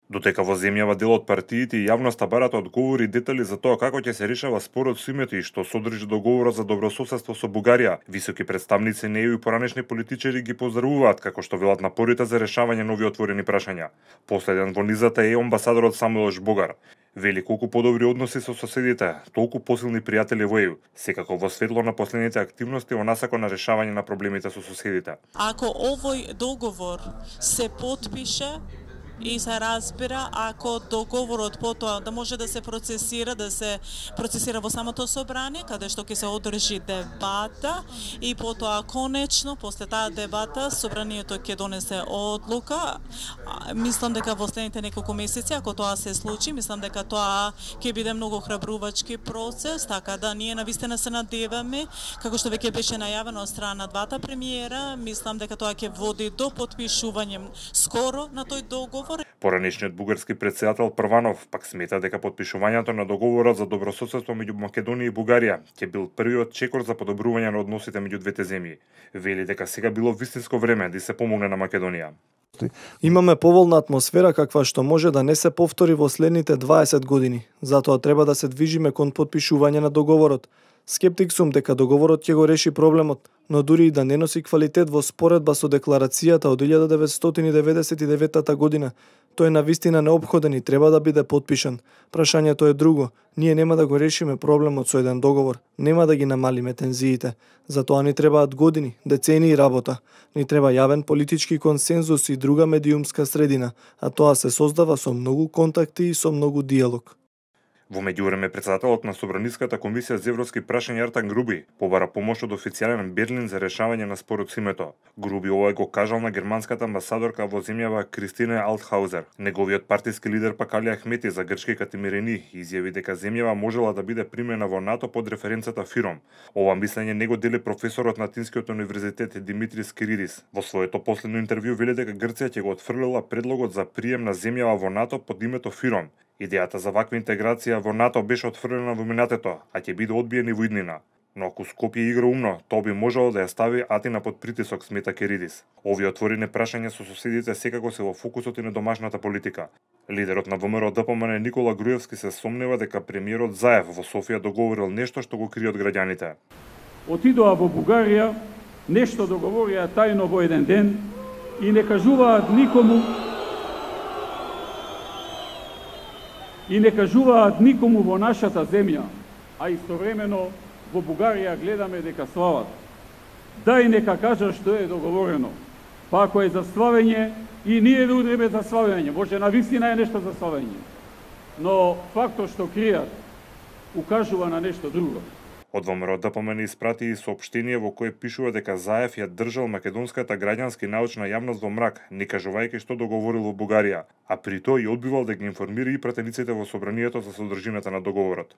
Додека во земјава дел од партиите и јавноста барат одговори и детали за тоа како ќе се решава спорот со името и што содржи договорот за добрососедство со Бугарија, високи представници на ЕУ и поранешни политичари ги поздравуваат, како што велат напорите за решавање нови отворени прашања. Последен во низата е амбасадорот Самуел Жбогар. Вели колку подобри односи со соседите, толку посилни пријатели во ЕУ, секако во светло на последните активности во насако на решавање на проблемите со соседите. Ако овој договор се потпише и се разбира, ако договорот потоа да може да се процесира во самото собрание, каде што ќе се одржи дебата и потоа конечно после таа дебата собранието ќе донесе одлука. Мислам дека во следните неколку месеци, ако тоа се случи, мислам дека тоа ќе биде многу храбрувачки процес, така да ние навистина се надеваме, како што веќе беше најавено од страна на двата премиера, мислам дека тоа ќе води до потпишување скоро на тој договор. Поранешниот бугарски претседател Прванов пак смета дека потпишувањето на договорот за добрососедство меѓу Македонија и Бугарија ќе бил првиот чекор за подобрување на односите меѓу двете земји. Вели дека сега било вистинско време да се помогне на Македонија. Имаме поволна атмосфера каква што може да не се повтори во следните 20 години. Затоа треба да се движиме кон потпишување на договорот. Скептик сум дека договорот ќе го реши проблемот, но дури и да не носи квалитет во споредба со декларацијата од 1999 година, тој е навистина неопходен и треба да биде потпишан. Прашањето е друго. Ние нема да го решиме проблемот со еден договор, нема да ги намалиме тензиите. Затоа ни требаат години, децении работа. Ни треба јавен политички консензус и друга медиумска средина, а тоа се создава со многу контакти и со многу диалог. Во меѓувреме, председателот на Собраниската комисија за европски прашања Артан Груби побара помош од официјален Берлин за решавање на спорот со името. Груби ова го кажал на германската амбасадорка во земјава Кристина Алтхаузер. Неговиот партиски лидер пак Али Ахмети за грчките мирени изјави дека земјава можела да биде примена во НАТО под референцата ФИРОМ. Ова мислење не го дели професорот на Атинскиот универзитет Димитрис Киридис. Во своето последно интервју вели дека Грција ќе го отфрлила предлогот за прием на земјава во НАТО под името ФИРОМ. Идејата за ваква интеграција во НАТО беше отфрлена во минатото, а ќе биде одбиена во иднина. Но ако Скопје игра умно, тоа би можело да ја стави Атина под притисок, смета Керидис. Овие отворени прашања со соседите секако се во фокусот и на домашната политика. Лидерот на ВМРО ДПМН Никола Груевски се сомнева дека премиерот Заев во Софија договорил нешто што го крие од граѓаните. Отидоа во Бугарија, нешто договорија тајно во еден ден и не кажуваат никому во нашата земја, а истовремено во Бугарија гледаме дека слават. Дај нека кажа што е договорено. Па ако е за славење, и ние да удриме за славење. Може, навистина е нешто за славење. Но фактот што кријат, укажува на нешто друго. Од ВМРО ДПМН испрати и соопштение во кое пишува дека Заев ја држал македонската граѓанска и научна јавност во мрак, не кажувајќи што договорил во Бугарија, а при тоа и одбивал да ги информира и пратениците во собранието за содржината на договорот.